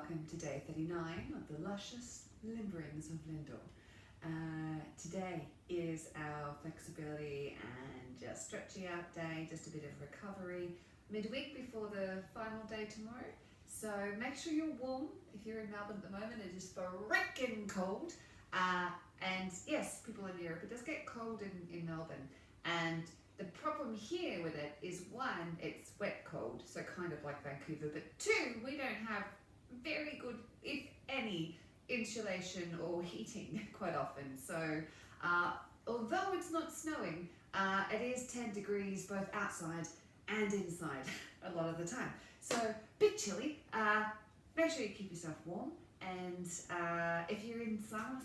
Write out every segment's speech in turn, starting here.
welcome to day 39 of the Luscious Limberings of Lyndall. Today is our flexibility and just stretchy out day, just a bit of recovery midweek before the final day tomorrow. So make sure you're warm. If you're in Melbourne at the moment, it is frickin' cold. And yes, people in Europe, it does get cold in Melbourne. And the problem here with it is, one, it's wet cold, so kind of like Vancouver, but two, we don't have very good, if any, insulation or heating quite often. So although it's not snowing, it is 10 degrees both outside and inside a lot of the time. So a bit chilly. Make sure you keep yourself warm, and if you're in summer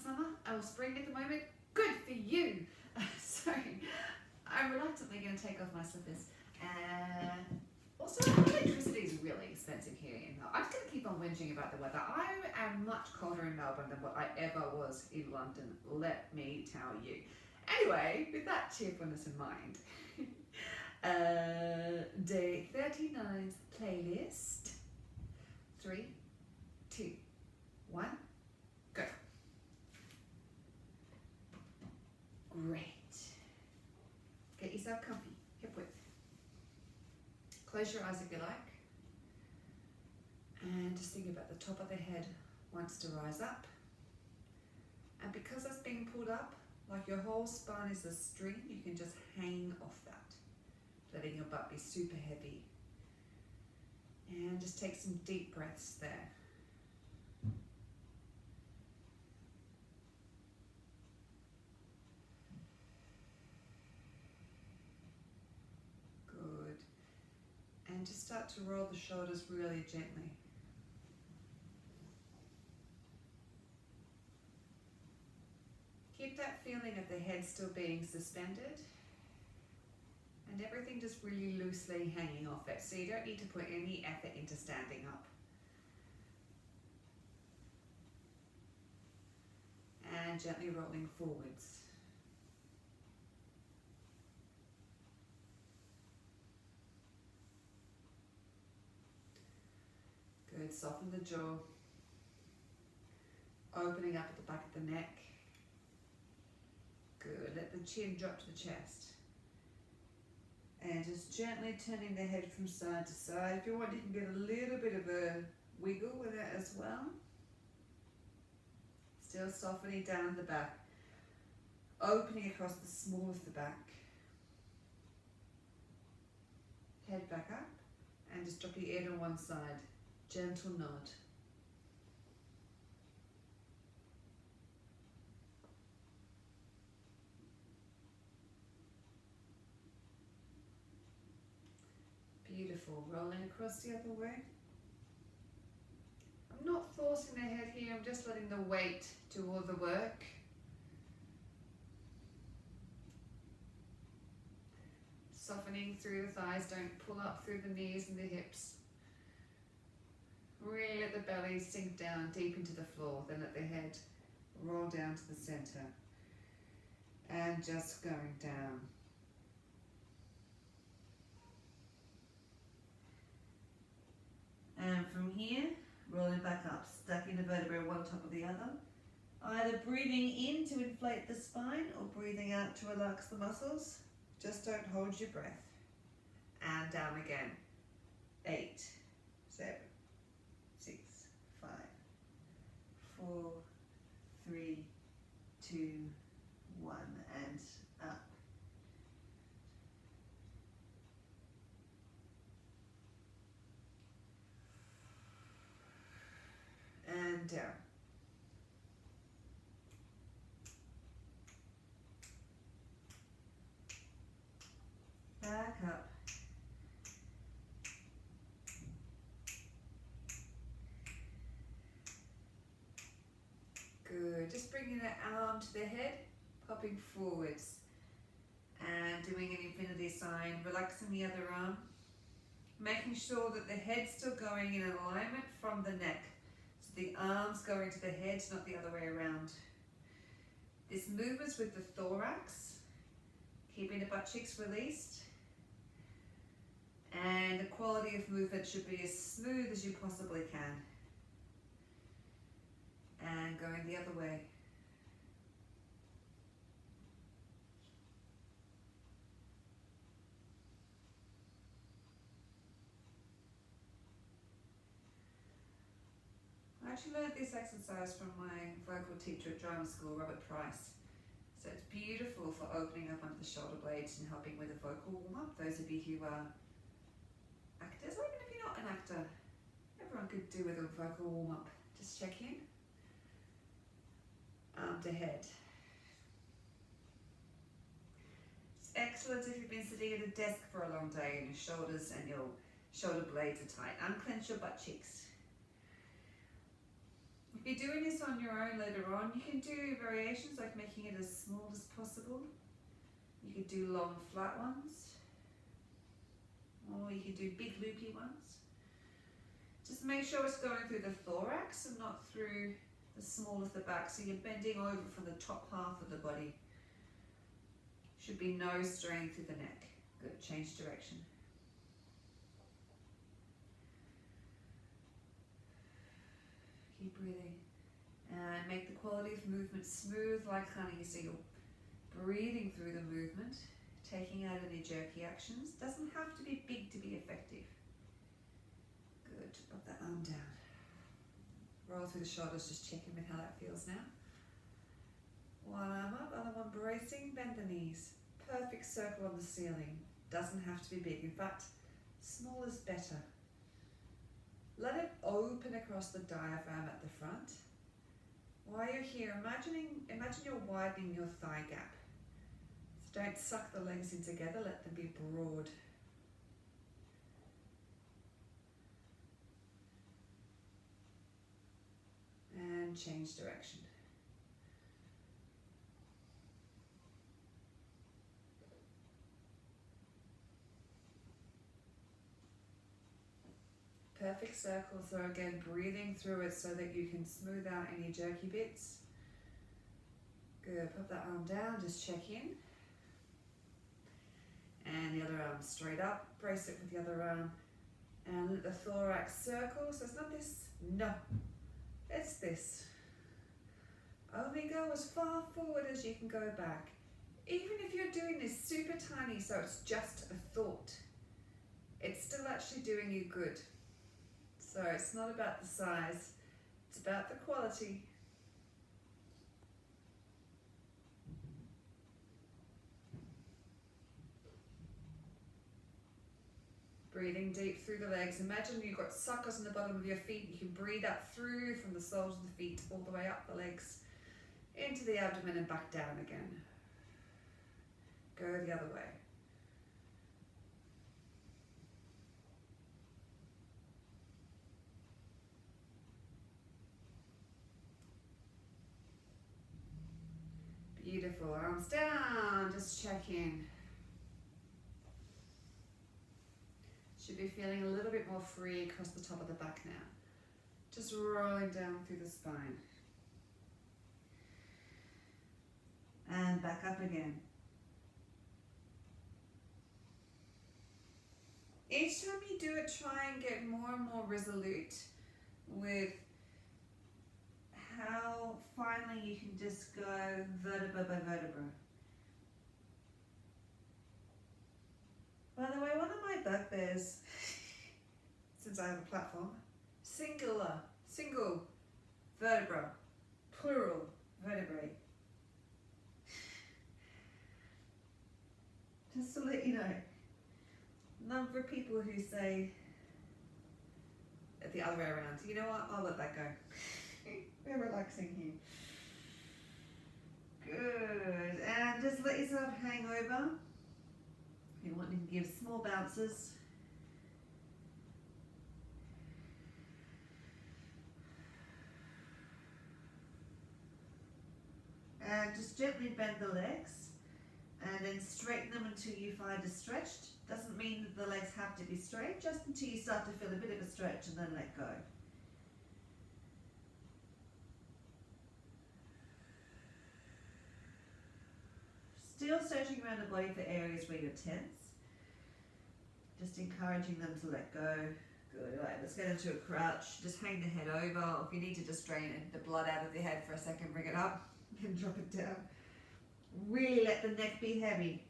or spring at the moment, good for you. So I'm reluctantly going to take off my slippers. Also, electricity is really expensive here in Melbourne. I'm just going to keep on whinging about the weather. I am much colder in Melbourne than what I ever was in London, let me tell you. Anyway, with that cheerfulness in mind, day 39's playlist. 3, 2, 1, go. Great. Get yourself comfy, hip width. Close your eyes if you like. And just think about the top of the head wants to rise up. And because that's being pulled up, like your whole spine is a string, you can just hang off that, letting your butt be super heavy. And just take some deep breaths there. And just start to roll the shoulders really gently. Keep that feeling of the head still being suspended and everything just really loosely hanging off it. So you don't need to put any effort into standing up. And gently rolling forwards. Good, soften the jaw, opening up at the back of the neck. Good, let the chin drop to the chest. And just gently turning the head from side to side. If you want, you can get a little bit of a wiggle with it as well. Still softening down the back, opening across the small of the back. Head back up, and just drop your head on one side. Gentle nod. Beautiful. Rolling across the other way. I'm not forcing the head here, I'm just letting the weight do all the work. Softening through the thighs, don't pull up through the knees and the hips. Really let the belly sink down deep into the floor, then let the head roll down to the center. And just going down. And from here, rolling back up, stacking the vertebrae one on top of the other. Either breathing in to inflate the spine or breathing out to relax the muscles. Just don't hold your breath. And down again. 8, 7, 6, 5, 4, 3, 2, 1, and up. And down. Back up. Good. Just bringing that arm to the head, popping forwards, and doing an infinity sign, relaxing the other arm, making sure that the head's still going in alignment from the neck. So the arm's going to the head, not the other way around. This movement's with the thorax, keeping the butt cheeks released. And the quality of movement should be as smooth as you possibly can. And going the other way. I actually learned this exercise from my vocal teacher at drama school, Robert Price. So it's beautiful for opening up under the shoulder blades and helping with a vocal warm-up. Those of you who are actors, or even if you're not an actor, everyone could do with a vocal warm-up. Just check in. Arm to head. It's excellent if you've been sitting at a desk for a long day and your shoulders and your shoulder blades are tight. Unclench your butt cheeks. If you're doing this on your own later on, you can do variations like making it as small as possible. You could do long flat ones, or you could do big loopy ones. Just make sure it's going through the thorax and not through the small of the back, so you're bending over from the top half of the body. Should be no strain through the neck. Good, change direction. Keep breathing. And make the quality of movement smooth like honey, so you're breathing through the movement, taking out any jerky actions. Doesn't have to be big to be effective. Good, put that arm down. Roll through the shoulders, just checking with how that feels now. One arm up, other one bracing, bend the knees. Perfect circle on the ceiling. Doesn't have to be big. In fact, small is better. Let it open across the diaphragm at the front. While you're here, imagine you're widening your thigh gap. So don't suck the legs in together, let them be broad. And change direction. Perfect circle, so again breathing through it so that you can smooth out any jerky bits. Good, put that arm down, just check in. And the other arm straight up, brace it with the other arm. And let the thorax circle, so it's not this, no, it's this. Only go as far forward as you can go back. Even if you're doing this super tiny, so it's just a thought, it's still actually doing you good. So it's not about the size, it's about the quality. Breathing deep through the legs. Imagine you've got suckers on the bottom of your feet. You can breathe out through from the soles of the feet all the way up the legs, into the abdomen and back down again. Go the other way. Beautiful, arms down, just check in. Should be feeling a little bit more free across the top of the back now. Just rolling down through the spine. And back up again. Each time you do it, try and get more and more resolute with how finally you can just go vertebra by vertebra. By the way, one of my bugbears, since I have a platform, single vertebra, plural vertebrae. Just to let you know, number of people who say the other way around, you know what, I'll let that go. We're relaxing here. Good, and just let yourself hang over. You want to give small bounces. And just gently bend the legs and then straighten them until you find a stretched. Doesn't mean that the legs have to be straight, just until you start to feel a bit of a stretch and then let go. Still searching around the body for areas where you're tense. Just encouraging them to let go Good. All right, let's get into a crouch. Just hang the head over. Or if you need to just drain the blood out of the head for a second, bring it up and drop it down. Really let the neck be heavy.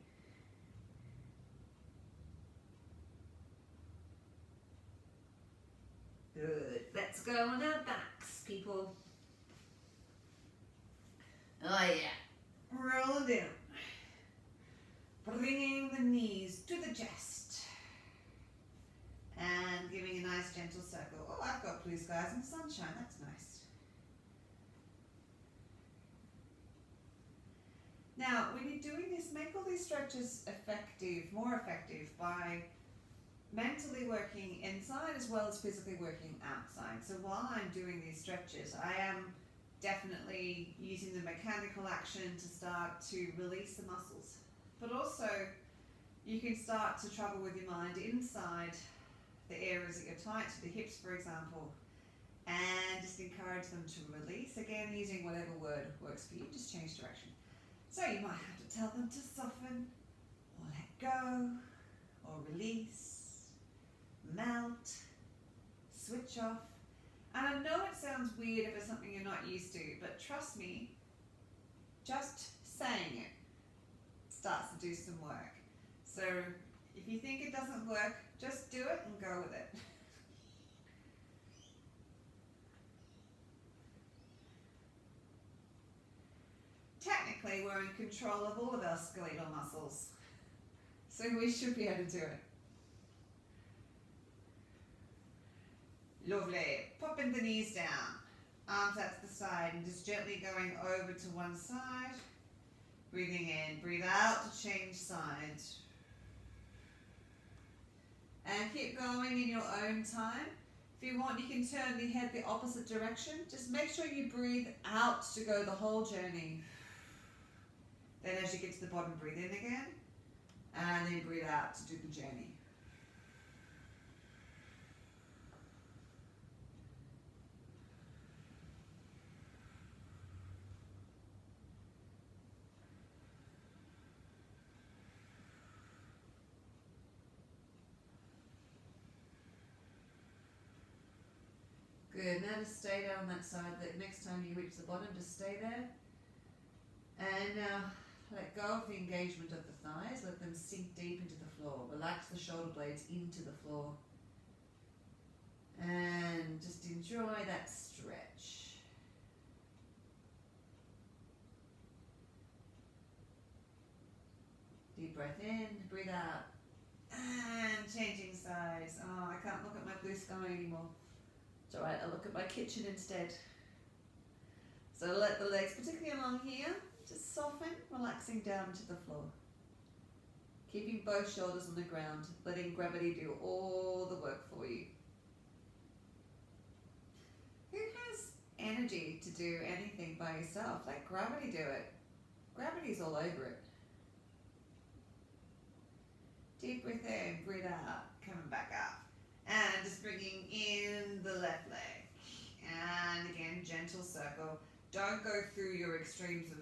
Good. Let's go on our backs, people. Oh yeah. Roll down. Bringing the knees to the chest. And giving a nice gentle circle. Oh, I've got blue skies and sunshine. That's nice. Now, when you're doing this, make all these stretches effective, more effective by mentally working inside as well as physically working outside. So while I'm doing these stretches, I am definitely using the mechanical action to start to release the muscles. But also, you can start to travel with your mind inside the areas that you're tight, to the hips, for example, and just encourage them to release. Again, using whatever word works for you, just change direction. So you might have to tell them to soften, or let go, or release, melt, switch off. And I know it sounds weird if it's something you're not used to, but trust me, just saying it starts to do some work. So if you think it doesn't work, just do it and go with it. Technically, we're in control of all of our skeletal muscles, so we should be able to do it. Lovely. Popping the knees down, arms out to the side, and just gently going over to one side. Breathing in, breathe out to change sides. And keep going in your own time. If you want, you can turn the head the opposite direction. Just make sure you breathe out to go the whole journey. Then as you get to the bottom, breathe in again. And then breathe out to do the journey. Good, now just stay there on that side. The next time you reach the bottom, just stay there. And now let go of the engagement of the thighs. Let them sink deep into the floor. Relax the shoulder blades into the floor. And just enjoy that stretch. Deep breath in, breathe out. And changing sides. Oh, I can't look at my blue sky anymore. It's alright, I'll look at my kitchen instead. So let the legs, particularly along here, just soften, relaxing down to the floor. Keeping both shoulders on the ground, letting gravity do all the work for you. Who has energy to do anything by yourself? Let gravity do it. Gravity's all over it. Deep breath in, breathe out, coming back up. And just bringing in the left leg. And again, gentle circle. Don't go through your extremes of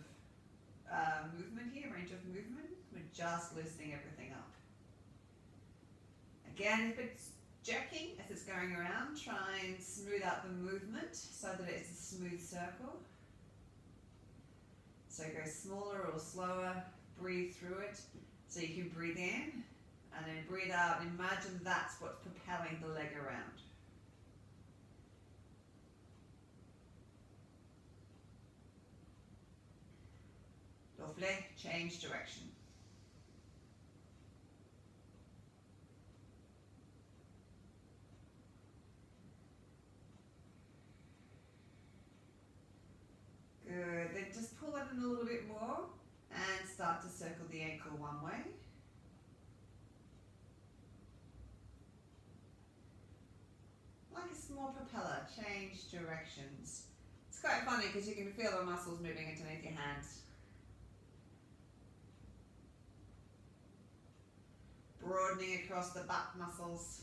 movement here, range of movement. We're just loosening everything up. Again, if it's jerking as it's going around, try and smooth out the movement so that it's a smooth circle. So go smaller or slower, breathe through it. So you can breathe in. And then breathe out and imagine that's what's propelling the leg around. Lovely. Change direction. Good. Then just pull it in a little bit more and start to circle the ankle one way. Like a small propeller, change directions. It's quite funny because you can feel the muscles moving underneath your hands. Broadening across the back muscles.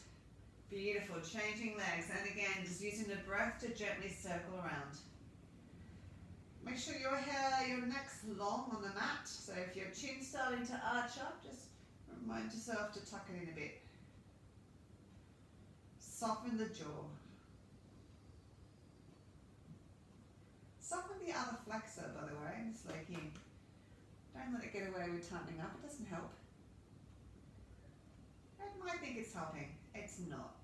Beautiful, changing legs. And again, just using the breath to gently circle around. Make sure your neck's long on the mat. So if your chin's starting to arch up, just remind yourself to tuck it in a bit. Soften the jaw. Soften the other flexor, by the way, just like here. Don't let it get away with tightening up, it doesn't help. You might think it's helping, it's not.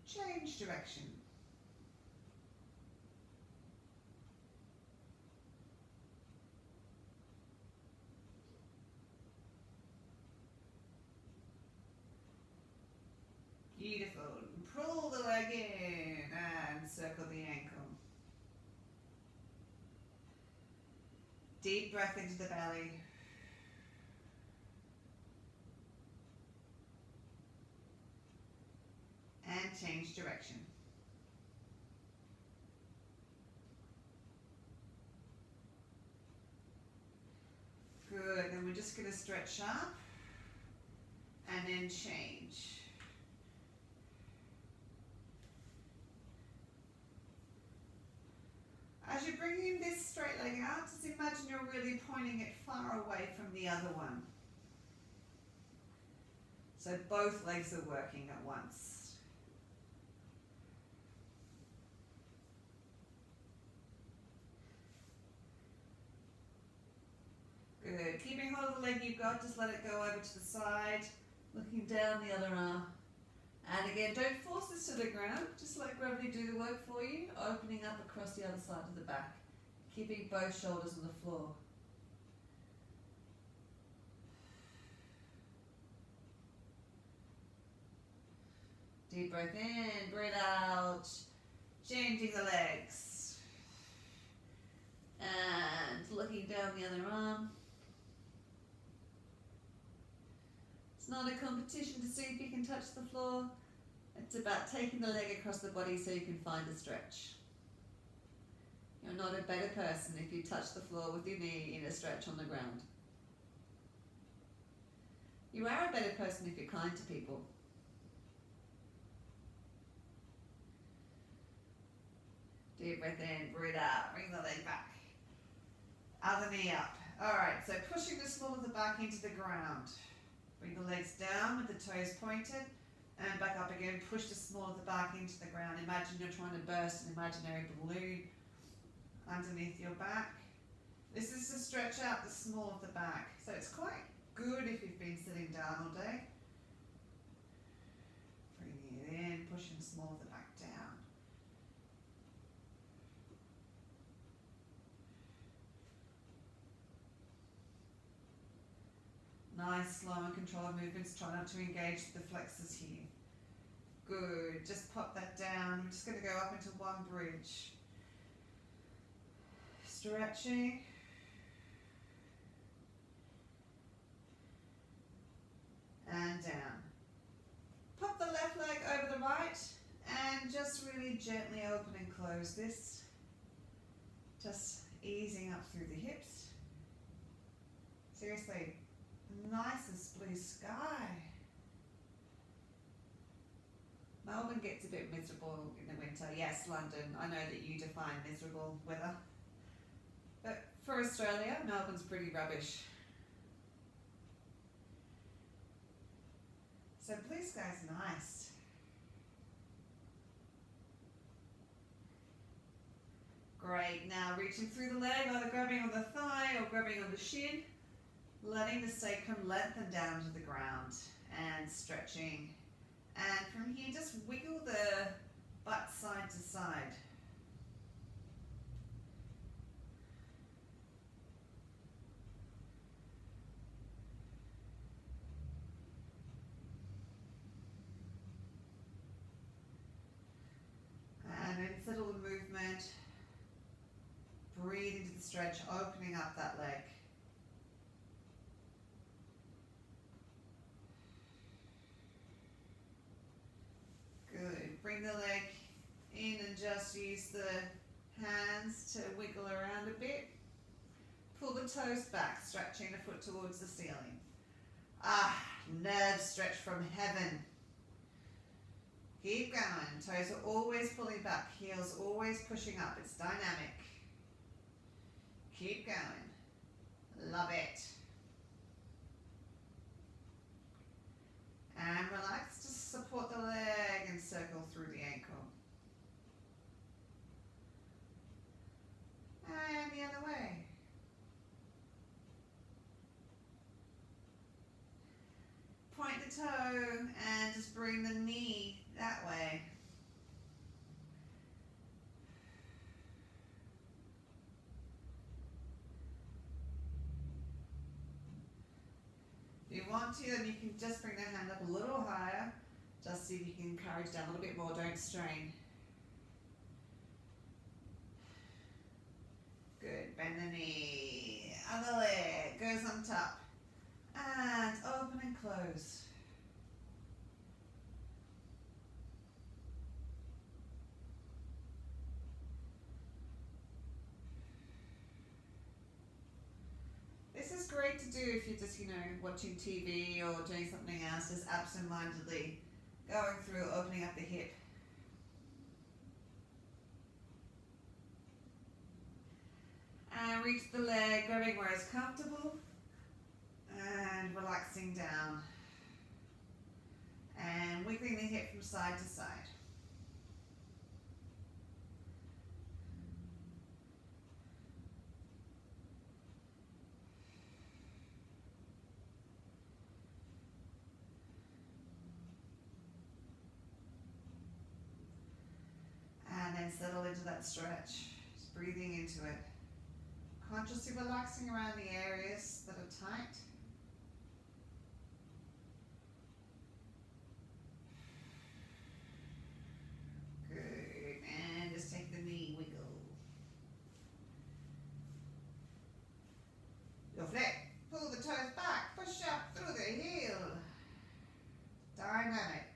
Change direction. Beautiful. Pull the leg in and circle the ankle. Deep breath into the belly. And change direction. Good, then we're just going to stretch up and then change. As you're bringing this straight leg out, just imagine you're really pointing it far away from the other one. So both legs are working at once. Good. Keeping hold of the leg you've got, just let it go over to the side, looking down the other arm. And again, don't force this to the ground, just let gravity do the work for you, opening up across the other side of the back, keeping both shoulders on the floor. Deep breath in, breathe out, changing the legs. And looking down the other arm. It's not a competition to see if you can touch the floor. It's about taking the leg across the body so you can find a stretch. You're not a better person if you touch the floor with your knee in a stretch on the ground. You are a better person if you're kind to people. Deep breath in, breathe out, bring the leg back. Other knee up. Alright, so pushing the small of the back into the ground. Bring the legs down with the toes pointed and back up again. Push the small of the back into the ground. Imagine you're trying to burst an imaginary balloon underneath your back. This is to stretch out the small of the back. So it's quite good if you've been sitting down all day. Bringing it in, pushing the small of the back down. Nice, slow and controlled movements. Try not to engage the flexors here. Good. Just pop that down. We're just going to go up into one bridge. Stretching. And down. Pop the left leg over the right and just really gently open and close this. Just easing up through the hips. Seriously. Nicest blue sky. Melbourne gets a bit miserable in the winter. Yes, London, I know that you define miserable weather. But for Australia, Melbourne's pretty rubbish. So blue sky's nice. Great, now reaching through the leg, either grabbing on the thigh or grabbing on the shin. Letting the sacrum lengthen down to the ground and stretching. And from here, just wiggle the butt side to side. And then settle the movement. Breathe into the stretch, opening up that leg. Good. Bring the leg in and just use the hands to wiggle around a bit. Pull the toes back, stretching the foot towards the ceiling. Ah, nerve stretch from heaven. Keep going. Toes are always pulling back, heels always pushing up. It's dynamic. Keep going. Love it. And relax. Just support the the toe and just bring the knee that way. If you want to, then you can just bring the hand up a little higher. Just see if you can encourage down a little bit more, don't strain. Good, bend the knee, other leg goes on top. And open and close. This is great to do if you're just, watching TV or doing something else, just absent-mindedly going through, opening up the hip. And reach the leg, grabbing where it's comfortable. And relaxing down. And wiggling the hip from side to side. And then settle into that stretch. Just breathing into it. Consciously relaxing around the areas that are tight. Good. And just take the knee wiggle. Lovely. Pull the toes back. Push up through the heel. Dynamic.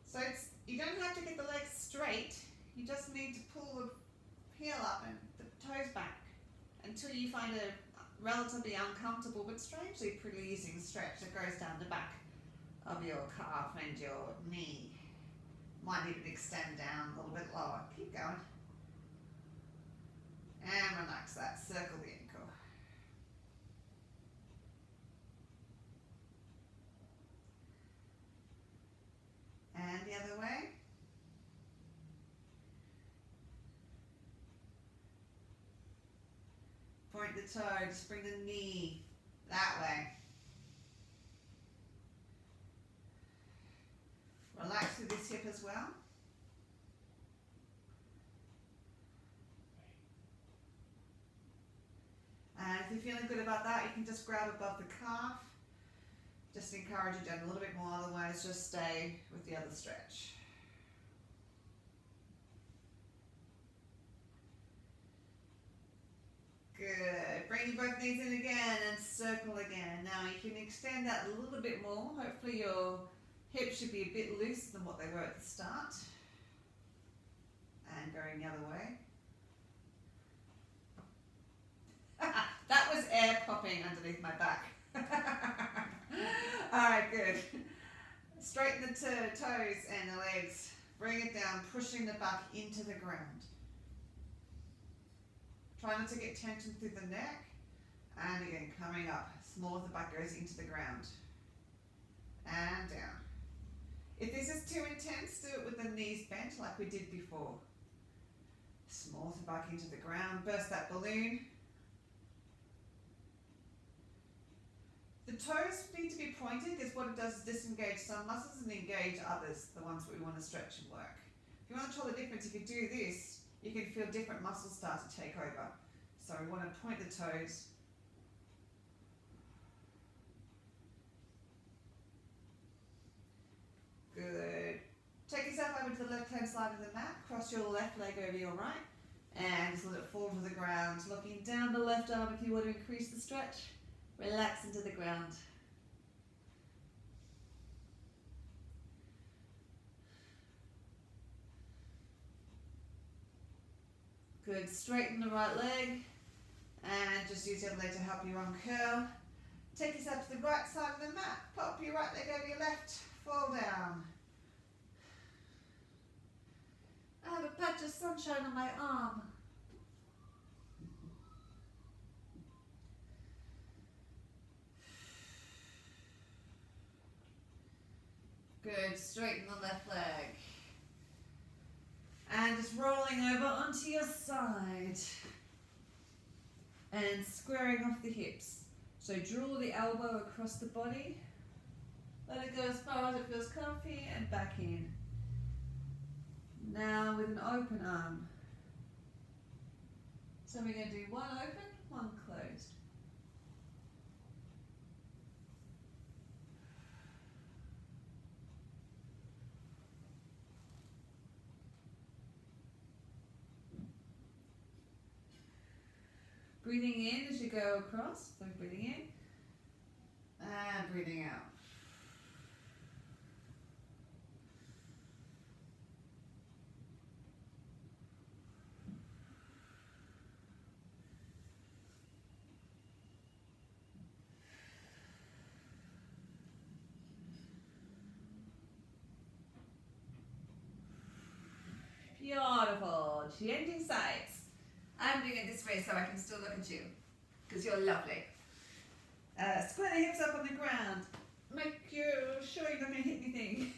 So you don't have to get the legs straight. You just need to pull the heel up and the toes back until you find a relatively uncomfortable but strangely pleasing stretch that goes down the back of your calf and your knee. Might need to extend down a little bit lower. Keep going. And relax that. Circle the ankle. And the other way. Point the toe, just bring the knee that way. Relax through this hip as well. And if you're feeling good about that, you can just grab above the calf. Just encourage you down a little bit more, otherwise just stay with the other stretch. Good. Bring both knees in again and circle again. Now you can extend that a little bit more. Hopefully your hips should be a bit looser than what they were at the start. And going the other way. That was air popping underneath my back. Alright, good. Straighten the toes and the legs. Bring it down, pushing the back into the ground. Try not to get tension through the neck. And again, coming up. Small as the back goes into the ground. And down. If this is too intense, do it with the knees bent like we did before. Small the back into the ground. Burst that balloon. The toes need to be pointed because what it does is disengage some muscles and engage others, the ones that we want to stretch and work. If you want to tell the difference, if you do this, you can feel different muscles start to take over. So we want to point the toes. Good. Take yourself over to the left-hand side of the mat. Cross your left leg over your right. And just let it fall to the ground. Looking down the left arm if you want to increase the stretch. Relax into the ground. Good. Straighten the right leg. And just use the other leg to help you uncurl. Take yourself to the right side of the mat. Pop your right leg over your left. Fall down. I have a patch of sunshine on my arm. Good, straighten the left leg. And just rolling over onto your side. And squaring off the hips. So draw the elbow across the body. Let it go as far as it feels comfy and back in. Now with an open arm. So we're going to do one open, one closed. Breathing in as you go across, so breathing in and breathing out. Beautiful, changing sides. I'm doing it this way so I can still look at you, because you're lovely. Square the hips up on the ground. Make sure you're not going to hit anything.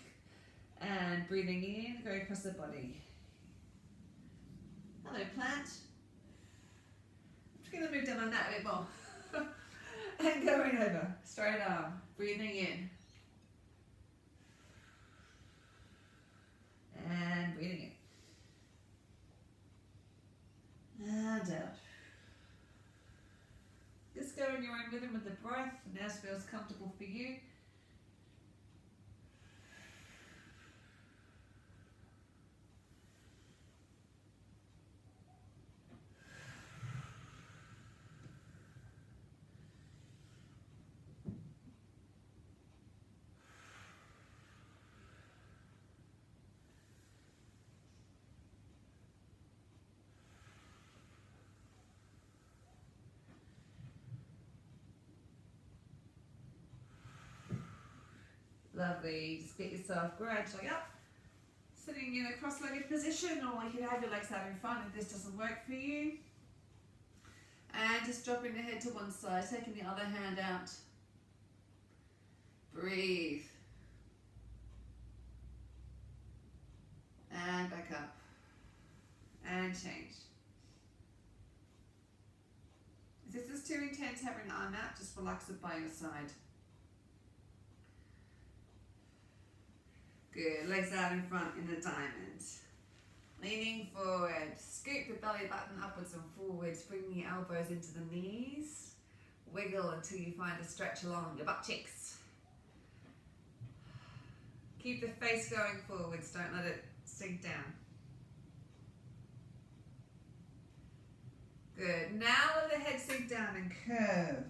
And breathing in, going across the body. Hello, plant. I'm just going to move down on that a bit more. And going over, straight arm, breathing in. And breathing in. And out. Just go in your own rhythm with the breath, and as feels comfortable for you. Lovely, just get yourself gradually up, sitting in a cross-legged position, or you could have your legs out in front if this doesn't work for you. And just dropping the head to one side, taking the other hand out. Breathe. And back up. And change. If this is too intense, having an arm out, just relax it by your side. Good, legs out in front in the diamond. Leaning forward, scoop the belly button upwards and forwards, bring the elbows into the knees. Wiggle until you find a stretch along your butt cheeks. Keep the face going forwards, don't let it sink down. Good, now let the head sink down and curve.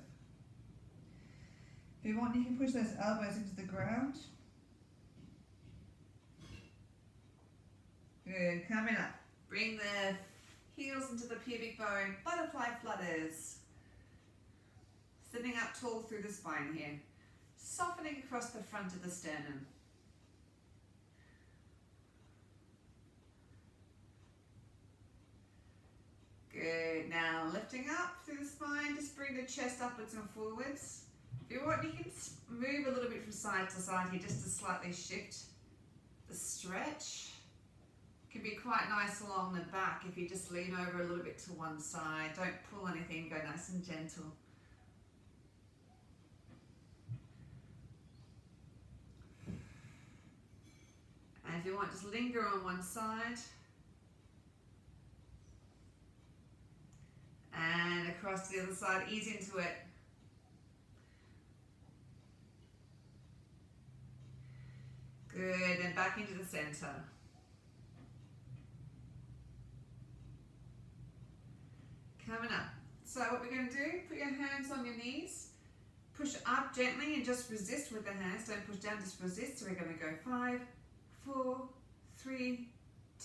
If you want, you can push those elbows into the ground. Good, coming up. Bring the heels into the pubic bone, butterfly flutters. Sitting up tall through the spine here. Softening across the front of the sternum. Good, now lifting up through the spine, just bring the chest upwards and forwards. If you want, you can move a little bit from side to side here just to slightly shift the stretch. Can be quite nice along the back if you just lean over a little bit to one side. Don't pull anything, go nice and gentle. And if you want, just linger on one side. And across to the other side, ease into it. Good, and back into the center. Coming up. So what we're going to do, put your hands on your knees, push up gently and just resist with the hands. Don't push down, just resist. So we're going to go 5, 4, 3,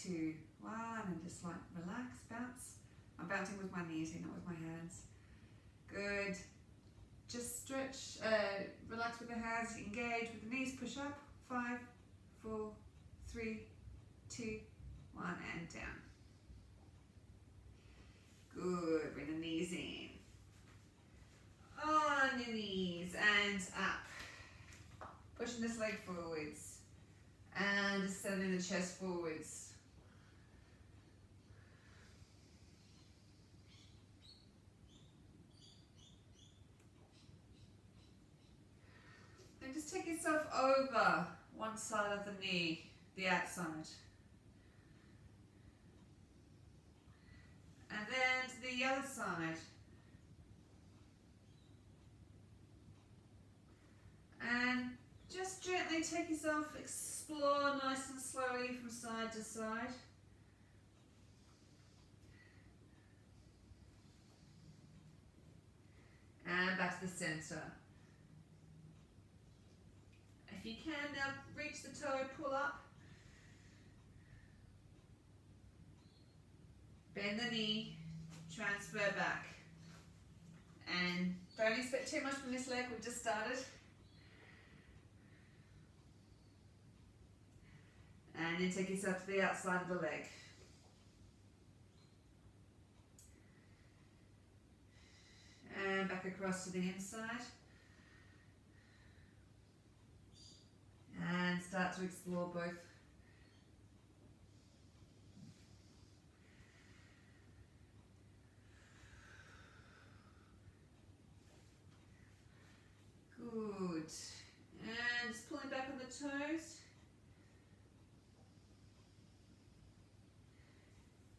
2, 1, and just like relax, bounce. I'm bouncing with my knees here, not with my hands. Good. Just stretch, relax with the hands, engage with the knees, push up. 5, 4, 3, 2, 1, and down. Good, bring the knees in. On your knees and up. Pushing this leg forwards. And just sending the chest forwards. And just take yourself over one side of the knee, the outside. And then to the other side. And just gently take yourself, explore nice and slowly from side to side. And back to the center. If you can now reach the toe, pull up. Bend the knee, transfer back. And don't expect too much from this leg, we've just started. And then take yourself to the outside of the leg. And back across to the inside. And start to explore both. Good. And just pulling back on the toes.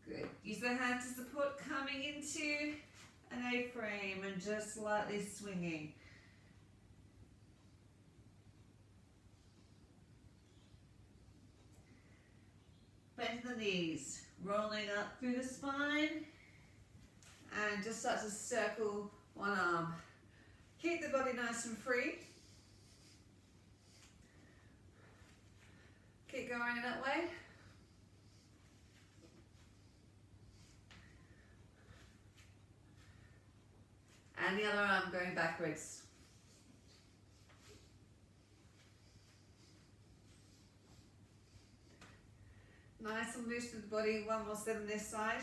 Good. Use the hands to support, coming into an A-frame and just slightly swinging. Bend the knees, rolling up through the spine, and just start to circle one arm. Keep the body nice and free. Keep going in that way. And the other arm going backwards. Nice and loose with the body. One more set on this side.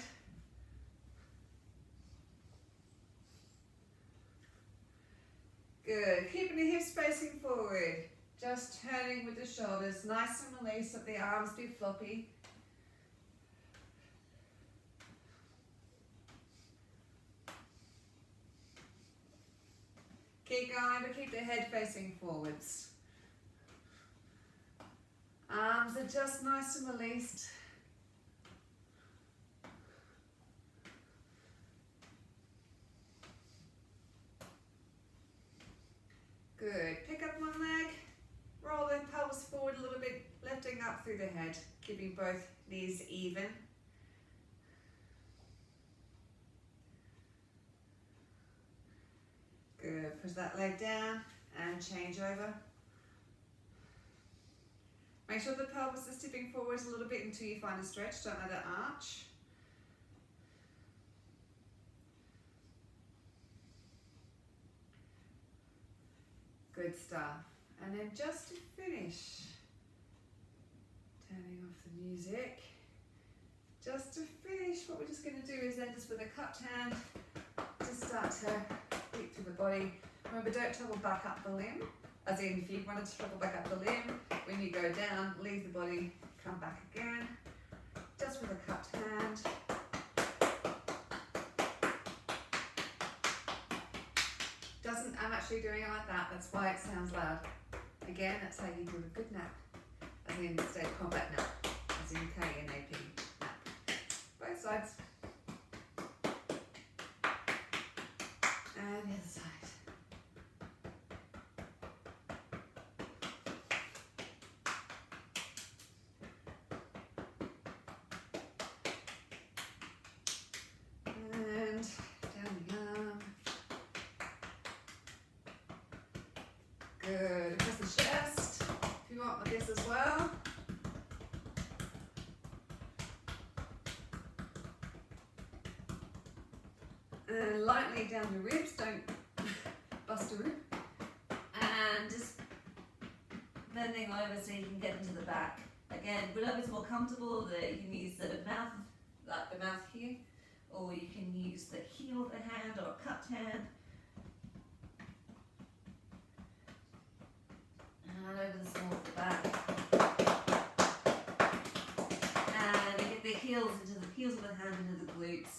Good. Keeping the hips facing forward. Just turning with the shoulders. Nice and release. Let the arms be floppy. Keep going, but keep the head facing forwards. Arms are just nice and released. Good. Pick up one leg, roll the pelvis forward a little bit, lifting up through the head, keeping both knees even. Good. Push that leg down and change over. Make sure the pelvis is tipping forwards a little bit until you find a stretch. Don't let it arch. Good stuff. And then just to finish, turning off the music. Just to finish, what we're just going to do is then just with a cupped hand, just start to beat through the body. Remember, don't travel back up the limb. As in, if you wanted to travel back up the limb, when you go down, leave the body, come back again. Just with a cupped hand. I'm actually doing it like that, that's why it sounds loud. Again, that's how you do a good nap. As in state combat nap. As in K-N-A-P nap. Both sides. And the other side. And down the arm. Good, across the chest, if you want with this as well. And lightly down the ribs, don't bust a rib. And just bending over so you can get into the back. Again, whatever's more comfortable, you can use the mouth, like the mouth here, or you can use the heel of the hand or a cupped hand. And over the small of the back. And get the heels of the hand into the glutes.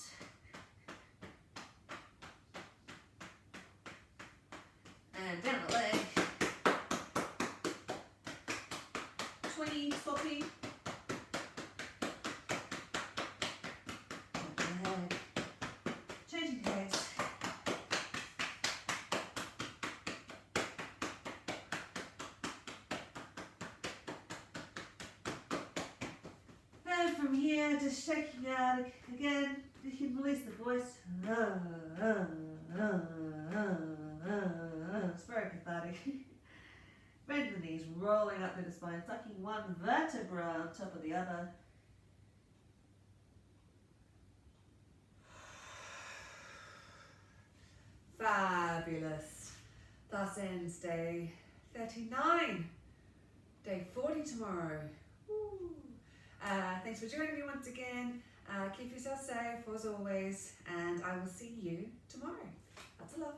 And down the leg. from here, just shaking out again. You can release the voice. It's very cathartic. Bend the knees, rolling up through the spine, tucking one vertebra on top of the other. Fabulous. Thus ends day 39. Day 40 tomorrow. Woo. Thanks for joining me once again. Keep yourself safe as always, and I will see you tomorrow. Lots of love.